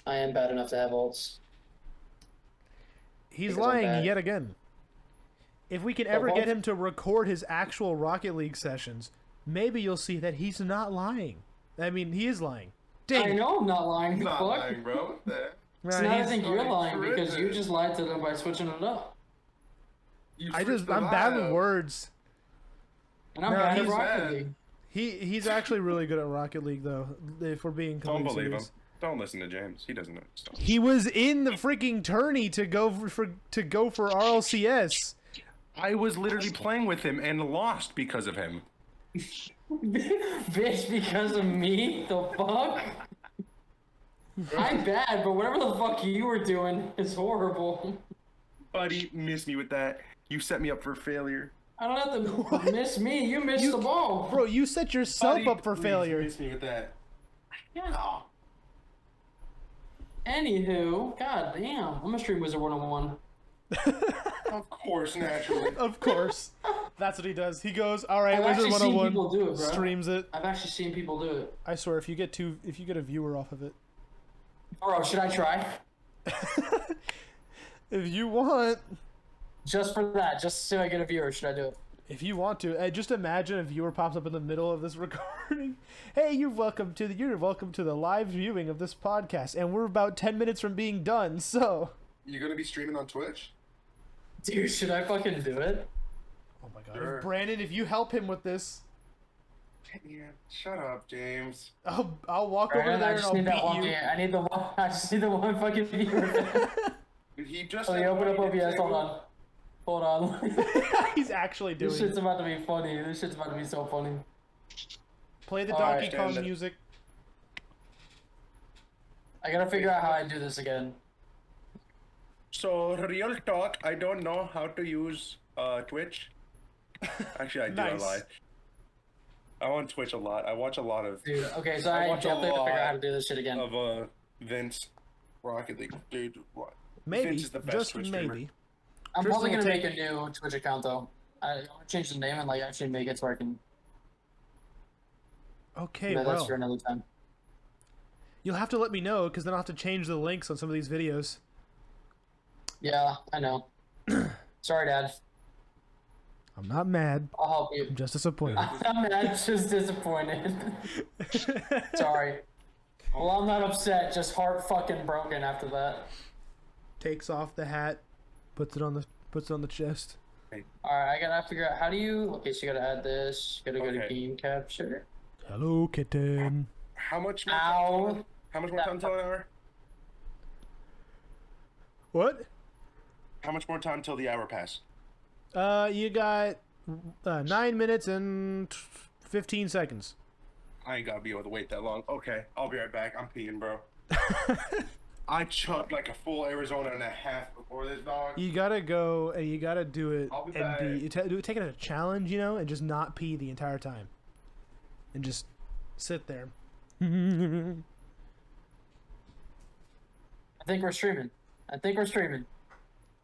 I am bad enough to have alts. He's Because I'm lying bad. yet again. If we can ever get him to record his actual Rocket League sessions, maybe you'll see that he's not lying. I mean, he is lying. Dang. I know I'm not lying. Not fuck. lying, bro. What the- It's Right, not I he's- think you're fucking lying because you tripping. just lied to them by switching it up. You I'm switched the bad with vibe. words. And I'm No, bad at he's Rocket bad. League. He's actually really good at Rocket League, though, if we're being Don't completely believe him. serious. Don't listen to James. He doesn't know stuff. He was in the freaking tourney to go for RLCS. I was literally playing with him and lost because of him. Bitch, because of me? The fuck? I'm bad, but whatever the fuck you were doing is horrible. Buddy, miss me with that. You set me up for failure. I don't have to miss me. You missed the ball. Bro, you set yourself Buddy, up for please failure. Miss me with that. Yeah. Anywho, god damn. I'm gonna stream Wizard 101. Of course, naturally. Of course. That's what he does. He goes, all right, I've Wizard actually seen 101, people do it, bro. streams it. I've actually seen people do it. I swear, if you get a viewer off of it. Bro, should I try? If you want. Just for that, just so I get a viewer, should I do it? If you want to, just imagine a viewer pops up in the middle of this recording. Hey, you're welcome to the live viewing of this podcast, and we're about 10 minutes from being done. So, You gonna be streaming on Twitch? Dude, should I fucking do it? oh my god, Sure. Brandon, if you help him with this, Yeah, shut up, James. I'll walk over Alright, there I and just I'll need that beat one. you. I need the one. I just need the one fucking viewer. He just. Oh, you open up OBS. Hold on. Hold on. He's actually doing This it. shit's about to be funny. This shit's about to be so funny. Play the Alright, Donkey Kong stand it. music. I gotta figure out how I do this again. So real talk, I don't know how to use Twitch. Actually, I do. Nice. I lie. I'm on Twitch a lot. I watch a lot of Dude, okay, so I I watch a definitely have to figure out how lot to do this shit again. Vince Rocket League. Dude, what? Maybe, Vince is the best just Twitch streamer. maybe. I'm Tristan probably will gonna take- make a new Twitch account though. I want to change the name and like actually make it so I can. Okay, But that's well, for another time. you'll have to let me know, because then I'll have to change the links on some of these videos. Yeah, I know. Sorry, Dad. I'm not mad. I'll help you. I'm just disappointed. I'm just disappointed. Sorry. Well, I'm not upset. Just heart fucking broken after that. Takes off the hat, puts it on the chest. All right, I gotta figure out how do you. Okay, so you gotta add this. You gotta go to Okay. game capture. Hello, kitten. How much more? Ow. How much more time till an hour? What? How much more time till the hour pass? You got 9 minutes and 15 seconds. I ain't gotta be able to wait that long. Okay, I'll be right back. I'm peeing, bro. I chugged like a full Arizona and a half before this, dog. You gotta go and you gotta do it I'll be and back. take it as a challenge, and just not pee the entire time, and just sit there. I think we're streaming.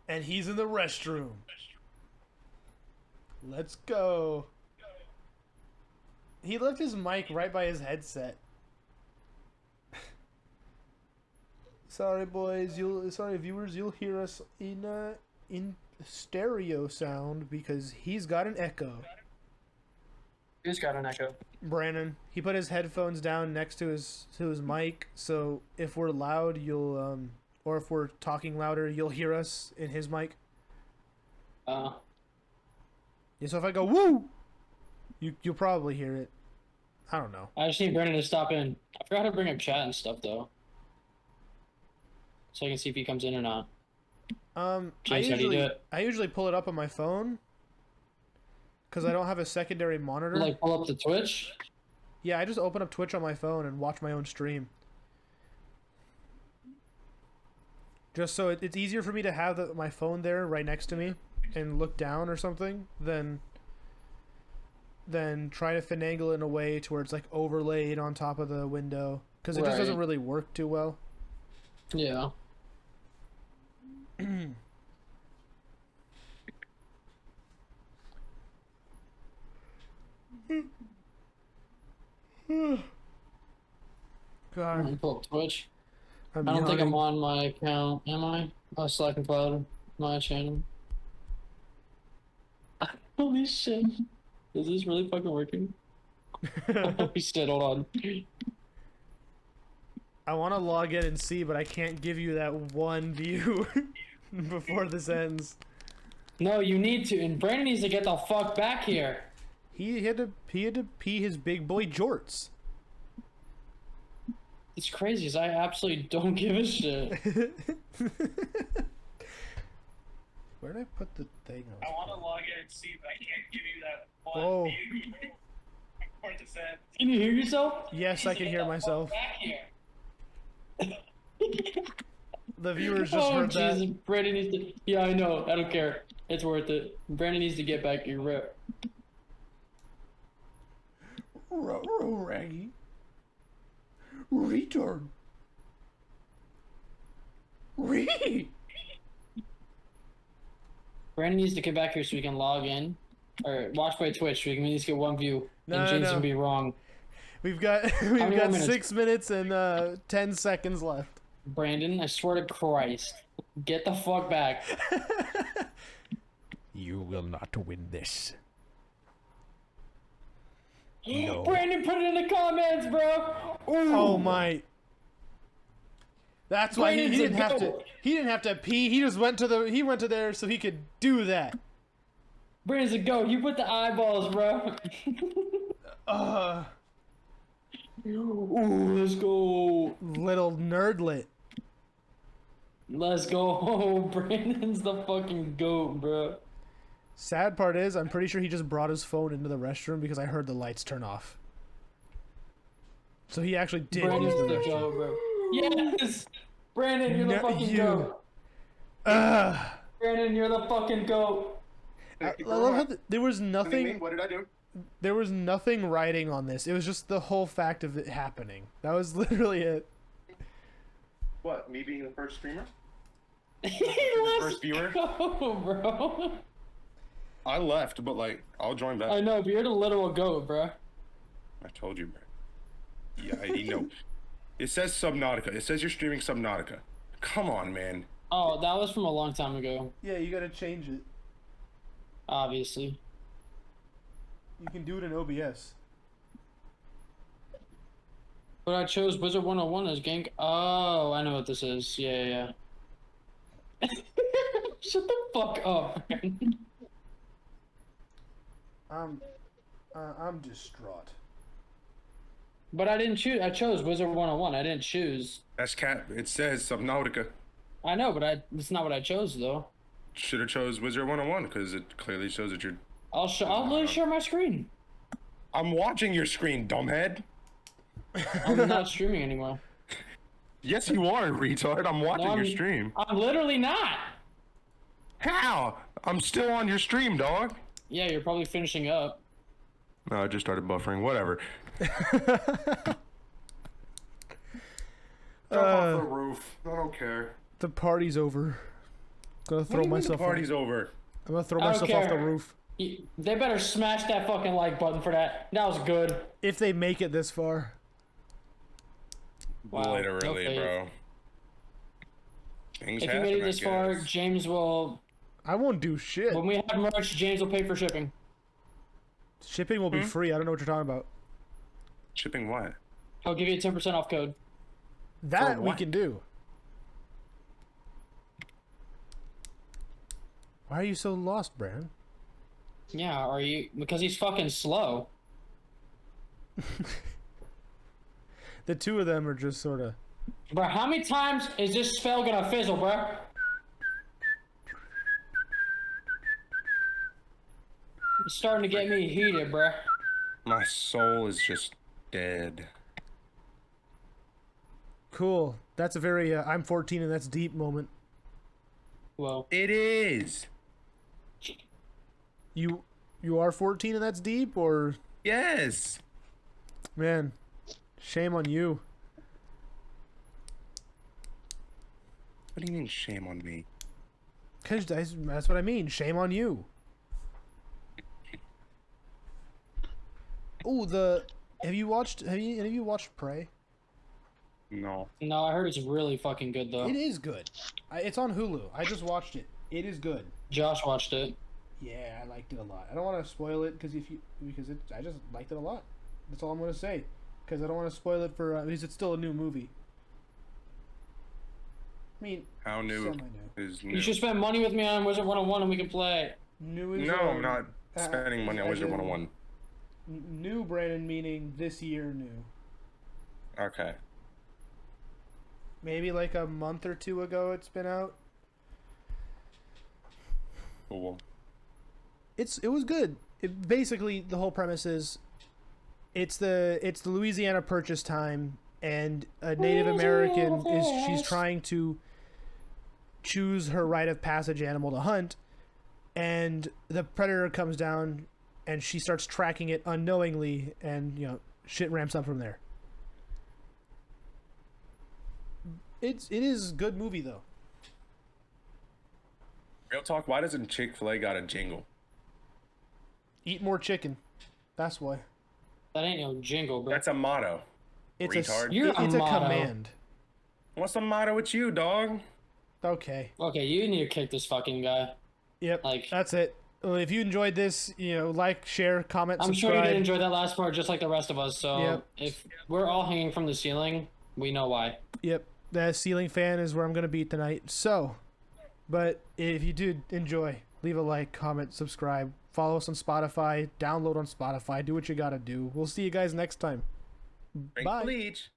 And he's in the restroom. Let's go. He left his mic right by his headset. Sorry, boys. Sorry, viewers. You'll hear us in stereo sound because he's got an echo. Who's got an echo? Brandon, he put his headphones down next to his mic, so if we're loud, you'll or if we're talking louder, you'll hear us in his mic. Yeah, so if I go woo, you'll probably hear it. I don't know. I just need Brandon to stop in. I forgot how to bring up chat and stuff though, so I can see if he comes in or not. James, how do you do it? I usually pull it up on my phone because I don't have a secondary monitor. Like pull up the Twitch. Yeah, I just open up Twitch on my phone and watch my own stream. Just so it's easier for me to have my phone there right next to me and look down or something than try to finagle it in a way to where it's like overlaid on top of the window because it just doesn't Right. really work too well. Yeah. God, I'm pull up Twitch. I'm I don't think I'm yawning. on my account, am I? Oh, Slackin Cloud, my channel. Holy shit. Is this really fucking working? Holy shit, hold on. I want to log in and see, but I can't give you that one view before this ends. No, you need to, and Brandon needs to get the fuck back here. He had to pee his big boy jorts. It's crazy, 'cause I absolutely don't give a shit. Where did I put the thing? I want to log in and see, but I can't give you that one Whoa. view. Before this ends. Can you hear yourself? Yes, I can hear myself. Back here. The viewers just Oh, heard Jesus. that. Brandon needs to. Yeah, I know. I don't care. It's worth it. Brandon needs to get back here. Raggy. Retard. Brandon needs to get back here so we can log in. Or watch by Twitch so we can at least get one view. No, and James no. can be wrong. We've got many more minutes? 6 minutes and 10 seconds left. Brandon, I swear to Christ. Get the fuck back. You will not win this. No. Brandon, put it in the comments, bro. Ooh. Oh my. That's why he Brandon's a didn't have to. goat. He didn't have to pee. He just went to there so he could do that. Brandon's a goat. You put the eyeballs, bro. Ooh, let's go. Little nerdlet. Let's go. Brandon's the fucking goat, bro. Sad part is, I'm pretty sure he just brought his phone into the restroom because I heard the lights turn off. So he actually did Brandon's use the the restroom. goat, bro. Yes! Brandon, you're the No, fucking you. goat. Brandon, you're the fucking goat. I love how there was nothing. What did I do? There was nothing writing on this. It was just the whole fact of it happening. That was literally it. What? Me being the first streamer? Let's First viewer? go, bro. I left, but like, I'll join back. I know, but you're the literal goat, bro. I told you, bro. Yeah, I know. It says Subnautica. It says you're streaming Subnautica. Come on, man. Oh, that was from a long time ago, Yeah, you gotta change it. obviously. You can do it in OBS. But I chose Wizard 101 as gang. Oh, I know what this is. Yeah. Shut the fuck up, man. I'm distraught. But I didn't choose. I chose Wizard 101. I didn't choose. That's cat. It says Subnautica. I know, but it's not what I chose though. Should have chose Wizard 101 because it clearly shows that you're. I'll literally share my screen. I'm watching your screen, dumbhead. I'm not streaming anymore. Yes, you are, retard. I'm watching No, your stream. I'm literally not. How? I'm still on your stream, dog. Yeah, you're probably finishing up. No, I just started buffering. Whatever. Jump off the roof. I don't care. The party's over. Gonna What throw do you mean myself. the party's over? I'm gonna throw I don't myself off the care. roof. They better smash that fucking like button for that. That was good. If they make it this far. Wow, no Literally, faith. bro. Things If you happen, made it I this far, guess. James will. I won't do shit. When we have merch, James will pay for shipping. Shipping will be free. I don't know what you're talking about. Shipping what? He'll give you a 10% off code. That For we what? can do. Why are you so lost, Brandon? Yeah, are you? Because he's fucking slow. The two of them are just sort of. Bro, how many times is this spell gonna fizzle, bro? It's starting to get me heated, bro. My soul is just dead. Cool. That's a very I'm 14 and that's deep moment. Well, It is. You are 14 and that's deep, or Yes. man, shame on you. What do you mean shame on me? Cause that's what I mean. Shame on you. Oh, have any of you watched Prey? No. no, I heard it's really fucking good though. It is good. It's on Hulu. I just watched it. It is good. Josh watched it. Yeah, I liked it a lot. I don't want to spoil it because I just liked it a lot. That's all I'm gonna say. Because I don't want to spoil it for because it's still a new movie. I mean, How new semi-new. is new? You should spend money with me on Wizard 101 and we can play. New is No, I'm not spending money on as Wizard in 101. New, Brandon, meaning this year new. Okay. Maybe like a month or two ago it's been out. Cool. It was good. Basically the whole premise is it's the Louisiana Purchase time, and a Native American she's trying to choose her rite of passage animal to hunt, and the predator comes down and she starts tracking it unknowingly, and shit ramps up from there. It is a good movie though. Real talk, why doesn't Chick-fil-A got a jingle? Eat more chicken. That's why. That ain't no jingle, bro. That's a motto. It's Retard. You're it's a a motto. command. What's the motto with you, dog? Okay. Okay, you need to kick this fucking guy. Yep. Like- that's it. Well, if you enjoyed this, like, share, comment, I'm subscribe. sure you did enjoy that last part just like the rest of us, so Yep. if we're all hanging from the ceiling, we know why. Yep. The ceiling fan is where I'm gonna be tonight. So, but if you did enjoy, leave a like, comment, subscribe, follow us on Spotify, download on Spotify, do what you gotta do. We'll see you guys next time. Drink Bye. bleach.